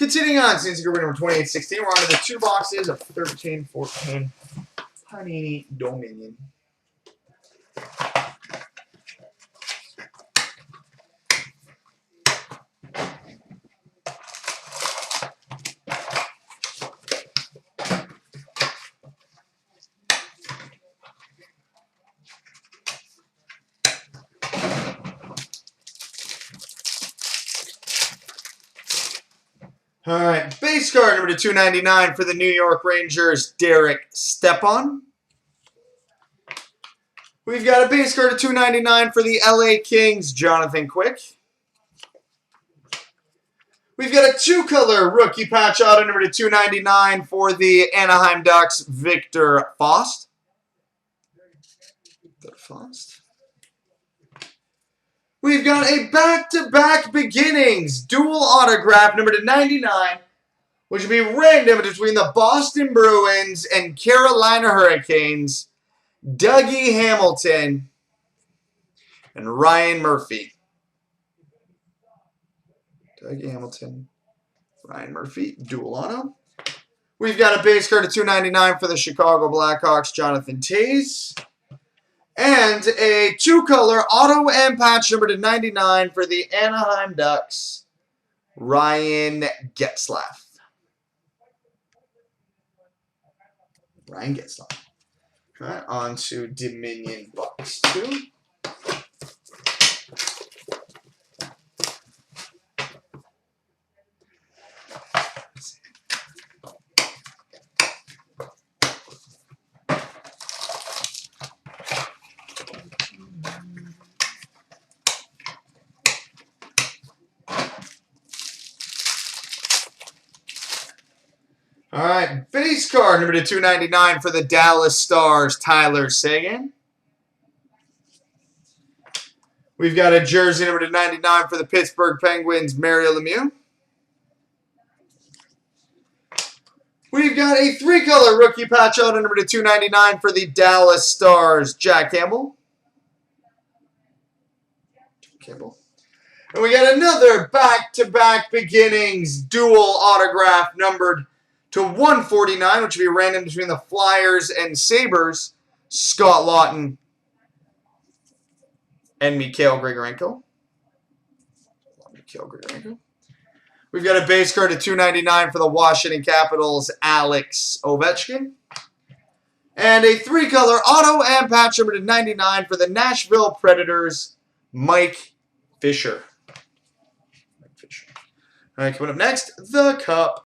Continuing on, since group number 2816, we're on to the 2 boxes of 1314 Panini Dominion. All right, base card number 299 for the New York Rangers, Derek Stepan. We've got a base card of 299 for the LA Kings, Jonathan Quick. We've got a 2-color rookie patch auto number 299 for the Anaheim Ducks, Victor Faust. We've got a back-to-back beginnings dual autograph number 99, which will be random between the Boston Bruins and Carolina Hurricanes, Dougie Hamilton and Ryan Murphy. Dougie Hamilton, Ryan Murphy, dual auto. We've got a base card of 299 for the Chicago Blackhawks, Jonathan Toews. And a 2-color auto and patch number 99 for the Anaheim Ducks, Ryan Getzlaf. Ryan Getzlaf. All right, on to Dominion box 2. All right, base card number 299 for the Dallas Stars, Tyler Seguin. We've got a jersey number 99 for the Pittsburgh Penguins, Mario Lemieux. We've got a 3-color rookie patch auto number 299 for the Dallas Stars, Jack Campbell. And we got another back-to-back beginnings dual autograph numbered to 149, which will be random between the Flyers and Sabres, Scott Lawton and Mikhail Grigorenko. We've got a base card of 299 for the Washington Capitals, Alex Ovechkin. And a 3-color auto and patch number 99 for the Nashville Predators, Mike Fisher. All right, coming up next, the Cup.